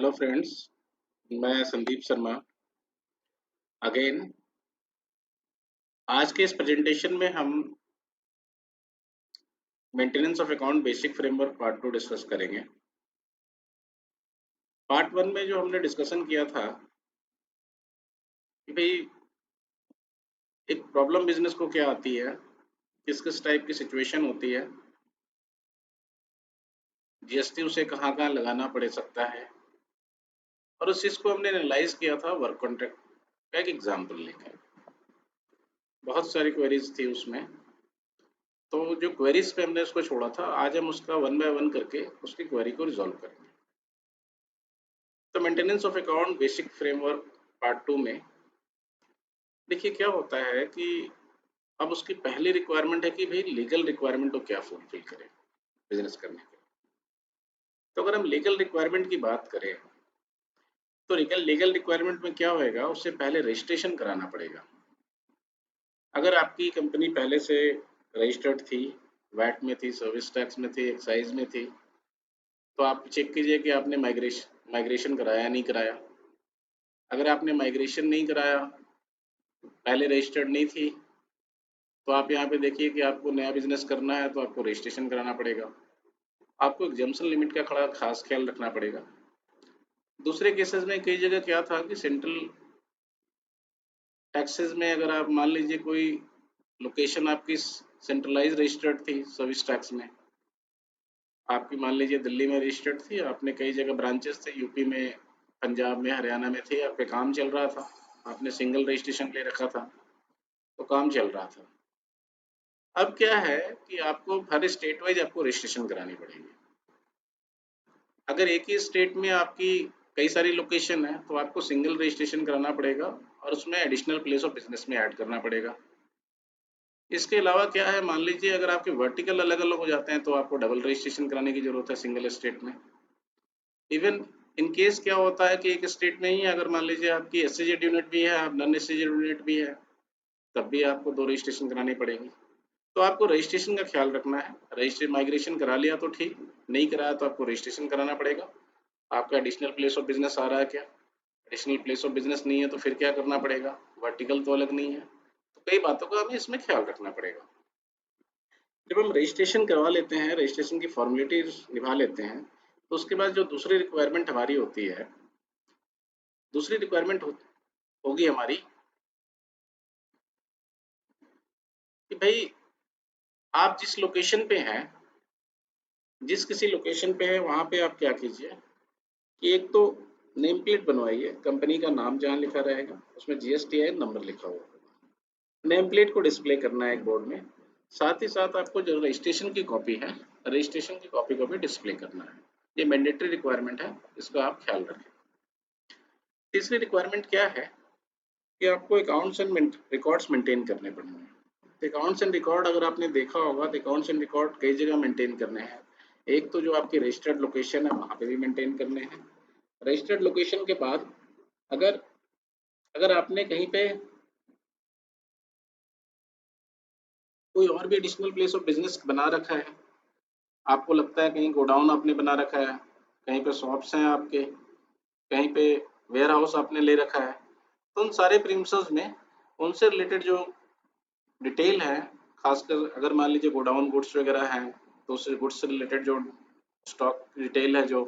Hello friends, मैं Sandeep Sharma again. आज के इस प्रेजेंटेशन में हम maintenance of account basic framework part 2 discuss करेंगे। पार्ट 1 में जो हमने डिस्कशन किया था कि भाई एक प्रॉब्लम बिजनेस को क्या आती है, किस किस टाइप की सिचुएशन होती है, जीएसटी उसे कहाँ कहाँ लगाना पड़ सकता है, और उस चीज़ को हमने एनालाइज किया था वर्क कॉन्ट्रैक्ट का एक एग्जाम्पल लेकर। बहुत सारी क्वेरीज थी उसमें, तो जो क्वेरीज पे हमने उसको छोड़ा था, आज हम उसका वन बाय वन करके उसकी क्वेरी को रिजॉल्व करेंगे। तो maintenance of account basic framework part 2 में देखिए क्या होता है कि अब उसकी पहली रिक्वायरमेंट है कि भाई लीगल रिक्वायरमेंट को क्या फुलफिल करें बिजनेस करने के लिए। तो अगर हम लीगल रिक्वायरमेंट की बात करें तो लीगल रिक्वायरमेंट में क्या होएगा, उससे पहले रजिस्ट्रेशन कराना पड़ेगा। अगर आपकी कंपनी पहले से रजिस्टर्ड थी, वैट में थी, सर्विस टैक्स में थी, एक्साइज में थी, तो आप चेक कीजिए कि आपने माइग्रेशन कराया नहीं कराया। अगर आपने माइग्रेशन नहीं कराया, पहले रजिस्टर्ड नहीं थी, तो आप यहाँ पे देखिए कि आपको नया बिजनेस करना है तो आपको रजिस्ट्रेशन कराना पड़ेगा। आपको एग्जाम्पशन लिमिट का खास ख्याल रखना पड़ेगा। दूसरे केसेस में कई जगह क्या था कि सेंट्रल टैक्सेस में अगर आप मान लीजिए कोई लोकेशन आपकी सेंट्रलाइज रजिस्टर्ड थी सर्विस टैक्स में, आपकी मान लीजिए दिल्ली में रजिस्टर्ड थी, आपने कई जगह ब्रांचेस थे, यूपी में, पंजाब में, हरियाणा में थे, आप पे काम चल रहा था, आपने सिंगल रजिस्ट्रेशन ले रखा था, तो काम चल रहा था। अब क्या है कि आपको हर स्टेट वाइज आपको रजिस्ट्रेशन करानी पड़ेगी। अगर एक ही स्टेट में आपकी कई सारी लोकेशन है तो आपको सिंगल रजिस्ट्रेशन कराना पड़ेगा और उसमें एडिशनल प्लेस ऑफ बिजनेस में ऐड करना पड़ेगा। इसके अलावा क्या है, मान लीजिए अगर आपके वर्टिकल अलग अलग हो जाते हैं तो आपको डबल रजिस्ट्रेशन कराने की जरूरत है सिंगल स्टेट में। इवन इन केस क्या होता है कि एक स्टेट में ही अगर मान लीजिए आपकी एससीजेड यूनिट भी है, आप नॉन एससीजेड यूनिट भी है, तब भी आपको 2 रजिस्ट्रेशन करानी पड़ेगी। तो आपको रजिस्ट्रेशन का ख्याल रखना है। रजिस्ट्रेशन माइग्रेशन करा लिया तो ठीक, नहीं कराया तो आपको रजिस्ट्रेशन कराना पड़ेगा। आपका एडिशनल प्लेस ऑफ बिजनेस आ रहा है क्या, एडिशनल प्लेस ऑफ बिजनेस नहीं है तो फिर क्या करना पड़ेगा, वर्टिकल तो अलग नहीं है। तो कई बातों का हमें इसमें ख्याल रखना पड़ेगा। जब हम रजिस्ट्रेशन करवा लेते हैं, रजिस्ट्रेशन की फॉर्मेलिटीज निभा लेते हैं, तो उसके बाद जो दूसरी रिक्वायरमेंट हमारी होती है, दूसरी रिक्वायरमेंट होगी हमारी कि भाई आप जिस लोकेशन पे हैं, जिस किसी लोकेशन पे है वहाँ पे आप क्या कीजिए कि एक तो नेम प्लेट बनवाइए, कंपनी का नाम जहाँ लिखा रहेगा उसमें जीएसटीआईएन नंबर लिखा हुआ होगा। नेम प्लेट को डिस्प्ले करना है एक बोर्ड में। साथ ही साथ आपको जो रजिस्ट्रेशन की कॉपी है, रजिस्ट्रेशन की कॉपी को भी डिस्प्ले करना है। ये मैंडेटरी रिक्वायरमेंट है, इसका आप ख्याल रखें। तीसरी रिक्वायरमेंट क्या है कि आपको अकाउंट्स एंड रिकॉर्ड्स मेंटेन करने पड़ेंगे। अकाउंट्स एंड रिकॉर्ड अगर आपने देखा होगा तो अकाउंट्स एंड रिकॉर्ड कई जगह मेंटेन करने हैं। एक तो जो आपकी रजिस्टर्ड लोकेशन है वहाँ पे भी मेंटेन करने हैं। रजिस्टर्ड लोकेशन के बाद अगर अगर आपने कहीं पे कोई और भी एडिशनल प्लेस ऑफ बिजनेस बना रखा है, आपको लगता है कहीं गोडाउन आपने बना रखा है, कहीं पे शॉप्स हैं आपके, कहीं पे वेयर हाउस आपने ले रखा है, तो उन सारे प्रीमिसेस में उनसे रिलेटेड जो डिटेल है, खासकर अगर मान लीजिए गोडाउन गुड्स वगैरह हैं तो उस गुड्स से रिलेटेड जो स्टॉक डिटेल है, जो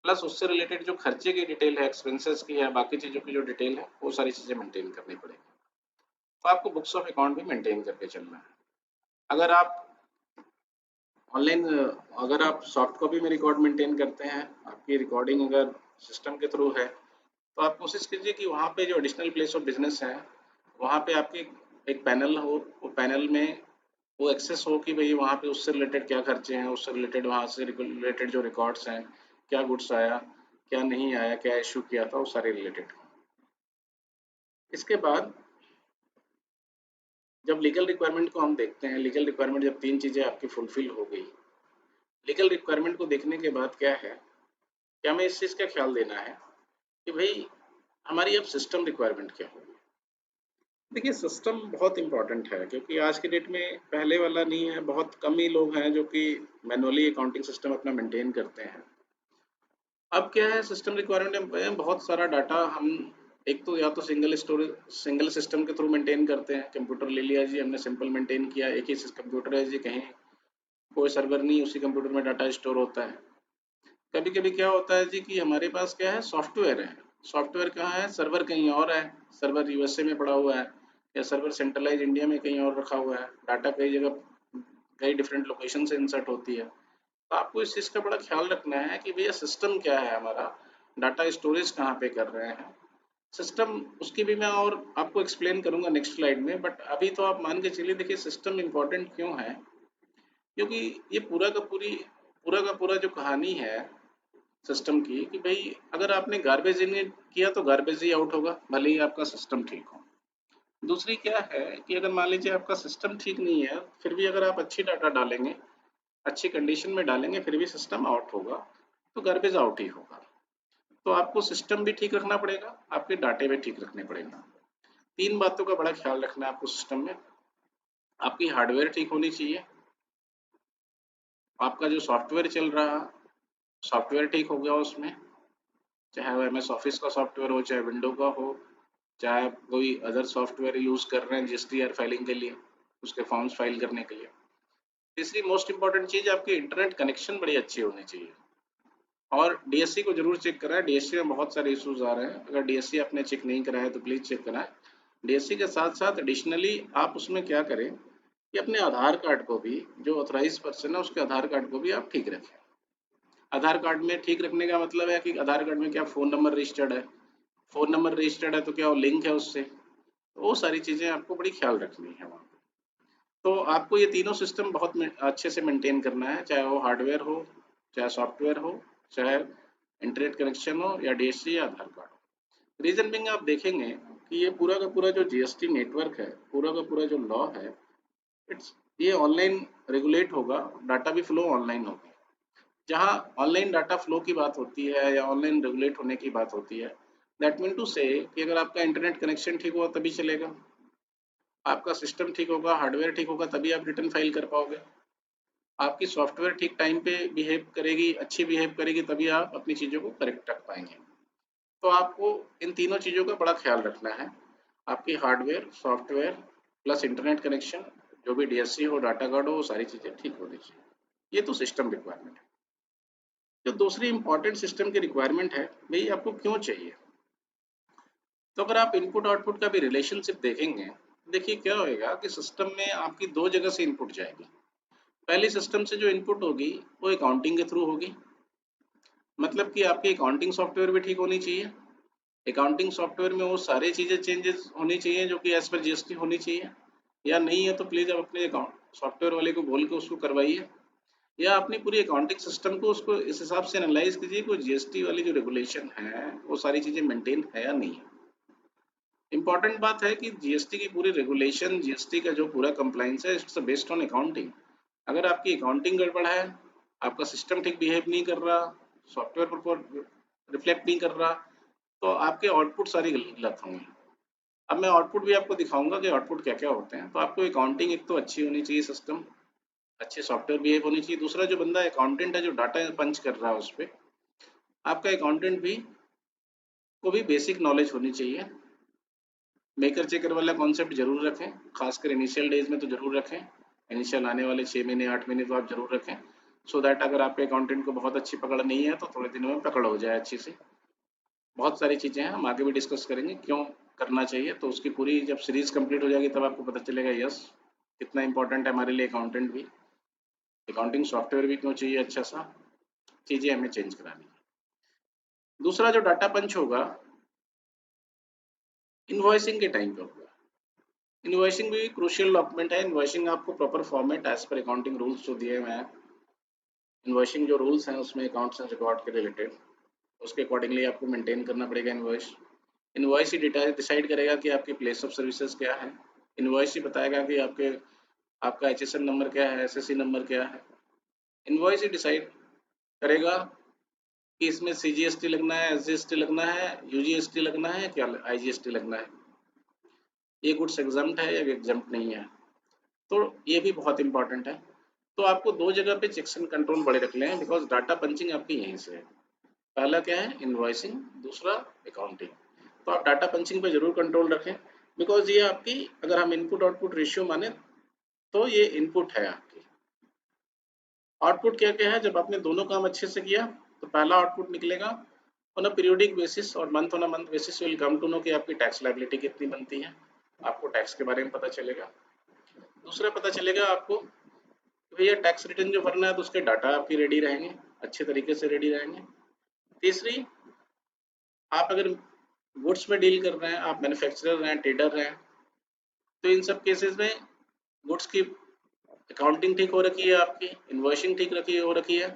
प्लस उससे रिलेटेड जो खर्चे की डिटेल है, एक्सपेंसेस की है, बाकी चीज़ों की जो डिटेल है, वो सारी चीज़ें मेंटेन करनी पड़ेगी। तो आपको बुक्स ऑफ अकाउंट भी मेंटेन करके चलना है। अगर आप ऑनलाइन, अगर आप सॉफ्ट कॉपी में रिकॉर्ड मेंटेन करते हैं, आपकी रिकॉर्डिंग अगर सिस्टम के थ्रू है, तो आप कोशिश कीजिए कि वहाँ पे जो एडिशनल प्लेस ऑफ बिजनेस है वहाँ पे आपकी एक पैनल हो, वो पैनल में वो एक्सेस हो कि भाई वहाँ पे उससे रिलेटेड क्या खर्चे हैं, उससे रिलेटेड वहाँ से रिलेटेड जो रिकॉर्ड्स हैं, क्या गुड्स आया, क्या नहीं आया, क्या इशू किया था, वो सारे रिलेटेड। इसके बाद जब लीगल रिक्वायरमेंट को हम देखते हैं, लीगल रिक्वायरमेंट जब 3 चीज़ें आपकी फुलफिल हो गई, लीगल रिक्वायरमेंट को देखने के बाद क्या है कि हमें इस चीज़ का ख्याल देना है कि भाई हमारी अब सिस्टम रिक्वायरमेंट क्या होगी। देखिए सिस्टम बहुत इम्पोर्टेंट है क्योंकि आज के डेट में पहले वाला नहीं है, बहुत कम ही लोग हैं जो कि मैनुअली अकाउंटिंग सिस्टम अपना मेंटेन करते हैं। अब क्या है सिस्टम रिक्वायरमेंट में बहुत सारा डाटा हम एक तो या तो सिंगल सिस्टम के थ्रू मेंटेन करते हैं। कंप्यूटर ले लिया जी, हमने सिंपल मेंटेन किया, एक ही कंप्यूटर है जी, कहीं कोई सर्वर नहीं, उसी कंप्यूटर में डाटा स्टोर होता है। कभी कभी क्या होता है जी कि हमारे पास क्या है सॉफ्टवेयर है, सॉफ्टवेयर कहाँ है, सर्वर कहीं और है, सर्वर यूएसए में पड़ा हुआ है या सर्वर सेंट्रलाइज इंडिया में कहीं और रखा हुआ है, डाटा कई जगह कई डिफरेंट लोकेशन से इंसर्ट होती है। तो आपको इस चीज़ का बड़ा ख्याल रखना है कि भैया सिस्टम क्या है हमारा, डाटा स्टोरेज कहाँ पे कर रहे हैं सिस्टम, उसकी भी मैं और आपको एक्सप्लेन करूंगा नेक्स्ट स्लाइड में। बट अभी तो आप मान के चलिए, देखिए सिस्टम इम्पोर्टेंट क्यों है, क्योंकि ये पूरा का पूरा जो कहानी है सिस्टम की कि भाई अगर आपने गार्बेज इन किया तो गार्बेज ही आउट होगा, भले ही आपका सिस्टम ठीक हो। दूसरी क्या है कि अगर मान लीजिए आपका सिस्टम ठीक नहीं है, फिर भी अगर आप अच्छी डाटा डालेंगे, अच्छी कंडीशन में डालेंगे, फिर भी सिस्टम आउट होगा, तो गार्बेज आउट ही होगा। तो आपको सिस्टम भी ठीक रखना पड़ेगा, आपके डाटे भी ठीक रखने पड़ेगा। तीन बातों का बड़ा ख्याल रखना है आपको सिस्टम में। आपकी हार्डवेयर ठीक होनी चाहिए, आपका जो सॉफ्टवेयर चल रहा सॉफ्टवेयर ठीक हो गया उसमें, चाहे वो एमएस ऑफिस का सॉफ्टवेयर हो, चाहे विंडो का हो, चाहे आप कोई अदर सॉफ्टवेयर यूज़ कर रहे हैं जीएसटीआर फाइलिंग के लिए, उसके फॉर्म्स फाइल करने के लिए। तीसरी मोस्ट इंपॉर्टेंट चीज़, आपकी इंटरनेट कनेक्शन बड़ी अच्छी होनी चाहिए। और डीएससी को जरूर चेक कराएं, डीएससी में बहुत सारे इश्यूज आ रहे हैं, अगर डीएससी आपने चेक नहीं कराया तो प्लीज़ चेक कराएं। डीएससी के साथ साथ एडिशनली आप उसमें क्या करें कि अपने आधार कार्ड को भी, जो ऑथराइज पर्सन है उसके आधार कार्ड को भी आप ठीक रखें। आधार कार्ड में ठीक रखने का मतलब है कि आधार कार्ड में क्या फ़ोन नंबर रजिस्टर्ड है, फ़ोन नंबर रजिस्टर्ड है तो क्या वो लिंक है उससे, तो वो सारी चीज़ें आपको बड़ी ख्याल रखनी है वहाँ पे। तो आपको ये तीनों सिस्टम बहुत अच्छे से मेंटेन करना है, चाहे वो हार्डवेयर हो, चाहे सॉफ्टवेयर हो, चाहे इंटरनेट कनेक्शन हो, या डीएससी या आधार कार्ड हो। रीजन बिंग आप देखेंगे कि ये पूरा का पूरा जो जीएसटी नेटवर्क है, पूरा का पूरा जो लॉ है, इट्स ये ऑनलाइन रेगुलेट होगा, डाटा भी फ्लो ऑनलाइन होगी। जहाँ ऑनलाइन डाटा फ्लो की बात होती है या ऑनलाइन रेगुलेट होने की बात होती है, दैट मीन टू से कि अगर आपका इंटरनेट कनेक्शन ठीक होगा तभी चलेगा, आपका सिस्टम ठीक होगा, हार्डवेयर ठीक होगा, तभी आप रिटर्न फाइल कर पाओगे, आपकी सॉफ्टवेयर ठीक टाइम पे बिहेव करेगी, अच्छी बिहेव करेगी, तभी आप अपनी चीज़ों को करेक्ट रख पाएंगे। तो आपको इन तीनों चीज़ों का बड़ा ख्याल रखना है, आपकी hardware, software plus internet connection, जो भी डीएससी हो, डाटा कार्ड हो, वो सारी चीज़ें ठीक होनी चाहिए। ये तो सिस्टम रिक्वायरमेंट है। जो दूसरी इंपॉर्टेंट सिस्टम की रिक्वायरमेंट है, भाई आपको क्यों चाहिए, तो अगर आप इनपुट आउटपुट का भी रिलेशनशिप देखेंगे, देखिए क्या होएगा कि सिस्टम में आपकी दो जगह से इनपुट जाएगी। पहली सिस्टम से जो इनपुट होगी वो अकाउंटिंग के थ्रू होगी, मतलब कि आपकी अकाउंटिंग सॉफ्टवेयर भी ठीक होनी चाहिए। अकाउंटिंग सॉफ्टवेयर में वो सारी चीज़ें चेंजेस होनी चाहिए जो कि एज पर जीएसटी होनी चाहिए, या नहीं है तो प्लीज़ आप अपने अकाउंट सॉफ्टवेयर वाले को बोल के उसको करवाइए, या अपनी पूरी अकाउंटिंग सिस्टम को उसको इस हिसाब से एनालाइज कीजिए कि जीएसटी वाली जो रेगुलेशन है वो सारी चीज़ें मेंटेन है या नहीं है। इम्पॉर्टेंट बात है कि जीएसटी की पूरी रेगुलेशन, जीएसटी का जो पूरा कंप्लाइंस है, इट्स बेस्ड ऑन अकाउंटिंग। अगर आपकी अकाउंटिंग गड़बड़ है, आपका सिस्टम ठीक बिहेव नहीं कर रहा, सॉफ्टवेयर पर रिफ्लेक्ट नहीं कर रहा, तो आपके आउटपुट सारी गलत होंगे। अब मैं आउटपुट भी आपको दिखाऊंगा कि आउटपुट क्या क्या होते हैं। तो आपको अकाउंटिंग एक तो अच्छी होनी चाहिए, सिस्टम अच्छे सॉफ्टवेयर बिहेव होनी चाहिए। दूसरा जो बंदा अकाउंटेंट है जो डाटा पंच कर रहा है उस पर, आपका अकाउंटेंट भी को भी बेसिक नॉलेज होनी चाहिए। मेकर चेकर वाला कॉन्सेप्ट जरूर रखें, खासकर इनिशियल डेज में तो जरूर रखें, इनिशियल आने वाले 6 महीने 8 महीने तो आप जरूर रखें, सो दैट अगर आपके अकाउंटेंट को बहुत अच्छी पकड़ नहीं है तो थोड़े दिनों में पकड़ हो जाए अच्छी से। बहुत सारी चीज़ें हैं, हम आगे भी डिस्कस करेंगे क्यों करना चाहिए, तो उसकी पूरी जब सीरीज कंप्लीट हो जाएगी तब आपको पता चलेगा यस कितना इंपॉर्टेंट है हमारे लिए अकाउंटेंट भी, अकाउंटिंग सॉफ्टवेयर भी क्यों चाहिए अच्छा सा, चीज़ें हमें चेंज करानी है। दूसरा जो डाटा पंच होगा इन्वॉइसिंग के टाइम पे होगा। इन्वॉइसिंग भी क्रूशियल डॉक्यूमेंट है, इन्वॉइसिंग आपको proper format as per accounting rules जो दिए हुए हैं, इन्वॉइसिंग जो रूल्स हैं उसमें अकाउंट्स एंड रिकॉर्ड के रिलेटेड, उसके अकॉर्डिंगली आपको मेंटेन करना पड़ेगा इन्वॉइस। इन्वॉइस ही डिसाइड करेगा कि आपकी प्लेस ऑफ सर्विसेज क्या है, इन्वॉइस ही बताएगा कि आपका एचएसएन नंबर क्या है, एसएससी नंबर क्या है। इन्वॉइस ही डिसाइड करेगा कि इसमें सीजीएसटी लगना है, एसजीएसटी लगना है, यूजीएसटी लगना है, क्या आईजीएसटी लगना है, ये गुड्स एग्जम्प्ट है या एग्जम्प्ट नहीं है। तो ये भी बहुत इंपॉर्टेंट है। तो आपको दो जगह पे चेक्स एंड कंट्रोल बड़े रखने हैं, बिकॉज डाटा पंचिंग आपकी यहीं से है। पहला क्या है इनवॉइसिंग, दूसरा अकाउंटिंग। तो आप डाटा पंचिंग पे जरूर कंट्रोल रखें, बिकॉज ये आपकी, अगर हम इनपुट आउटपुट रेशियो माने तो ये इनपुट है आपकी। आउटपुट क्या क्या है, जब आपने दोनों काम अच्छे से किया तो पहला आउटपुट निकलेगा ऑन अ पीरियोडिक बेसिस और month on a month basis will come to know कि आपकी टैक्स लायबिलिटी कितनी बनती है, आपको टैक्स के बारे में पता चलेगा। दूसरा पता चलेगा आपको कि भैया टैक्स रिटर्न जो भरना है तो उसके डाटा आपकी रेडी रहेंगे, अच्छे तरीके से रेडी रहेंगे। तीसरी, आप अगर गुड्स में डील कर रहे हैं, आप मैन्युफैक्चरर हैं, ट्रेडर हैं, तो इन सब केसेस में गुड्स की अकाउंटिंग ठीक हो रखी है, आपकी इन्वॉइसिंग ठीक रखी हो रखी है,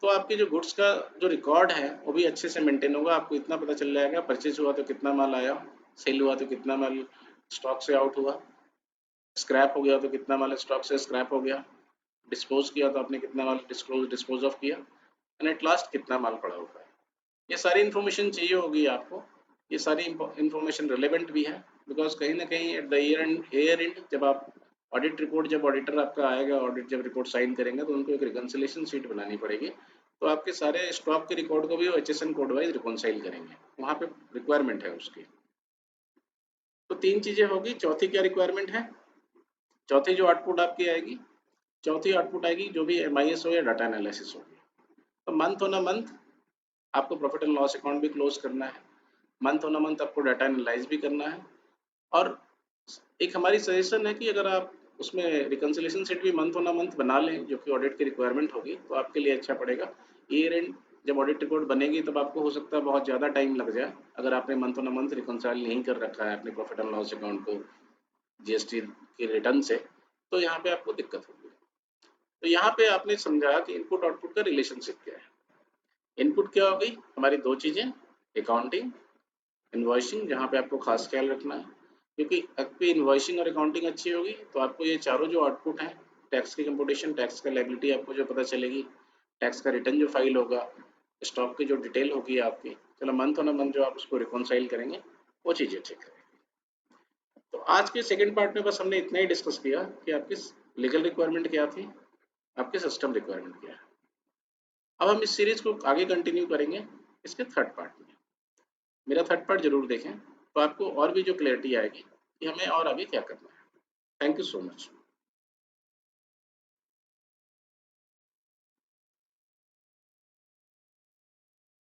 तो आपकी जो गुड्स का जो रिकॉर्ड है वो भी अच्छे से मेंटेन होगा। आपको इतना पता चल जाएगा परचेज हुआ तो कितना माल आया, सेल हुआ तो कितना माल स्टॉक से आउट हुआ, स्क्रैप हो गया तो कितना माल स्टॉक से स्क्रैप हो गया, डिस्पोज किया तो आपने कितना माल डिस्पोज ऑफ किया, एंड एट लास्ट कितना माल पड़ा हुआ है। ये सारी इन्फॉर्मेशन चाहिए होगी आपको। ये सारी इन्फॉर्मेशन रिलेवेंट भी है, बिकॉज कहीं ना कहीं एट द ईयर एंड जब आप ऑडिट रिपोर्ट, जब ऑडिटर आपका आएगा, ऑडिट जब रिपोर्ट साइन करेंगे तो उनको एक रिकन्सिलेशन शीट बनानी पड़ेगी, तो आपके सारे स्टॉक के रिकॉर्ड को भी वो HSN कोड वाइज रिकॉन्साइल करेंगे, वहाँ पे रिक्वायरमेंट है उसकी। तो तीन चीज़ें होगी। चौथी क्या रिक्वायरमेंट है, चौथी जो आउटपुट आपकी आएगी, चौथी आउटपुट आएगी जो भी MIS हो या डाटा एनालिसिस होगी, तो मंथ ऑन अ मंथ आपको प्रॉफिट एंड लॉस अकाउंट भी क्लोज करना है, मंथ ऑन मंथ आपको डाटा एनालाइज भी करना है। और एक हमारी सजेशन है कि अगर आप उसमें रिकन्सिलेशन सेट भी मंथ ऑन मंथ बना लें जो कि ऑडिट की रिक्वायरमेंट होगी, तो आपके लिए अच्छा पड़ेगा। ईयर एंड जब ऑडिट रिपोर्ट बनेगी तब आपको हो सकता है बहुत ज़्यादा टाइम लग जाए, अगर आपने मंथ ऑन मंथ रिकन्साइल नहीं कर रखा है अपने प्रॉफिट एंड लॉस अकाउंट को GST के रिटर्न से, तो यहाँ पे आपको दिक्कत होगी। तो यहाँ पे आपने समझा कि इनपुट आउटपुट का रिलेशनशिप क्या है। इनपुट क्या हो गई हमारी दो चीज़ें, अकाउंटिंग, इन्वॉइसिंग, जहाँ पे आपको खास ख्याल रखना है, क्योंकि आपकी इन्वॉइसिंग और अकाउंटिंग अच्छी होगी तो आपको ये चारों जो आउटपुट हैं, टैक्स की कंप्यूटेशन, टैक्स का लायबिलिटी आपको जो पता चलेगी, टैक्स का रिटर्न जो फाइल होगा, स्टॉक की जो डिटेल होगी आपकी, चलो मंथ ऑन मंथ जो आप उसको रिकॉन्साइल करेंगे, वो चीज़ें ठीक रहेंगी। तो आज के सेकंड पार्ट में बस हमने इतना ही डिस्कस किया कि आपकी लीगल रिक्वायरमेंट क्या थी, आपकी सिस्टम रिक्वायरमेंट क्या है। अब हम इस सीरीज को आगे कंटिन्यू करेंगे इसके थर्ड पार्ट में। मेरा थर्ड पार्ट जरूर देखें, तो आपको और भी जो क्लैरिटी आएगी कि हमें और आगे क्या करना है। Thank you so much.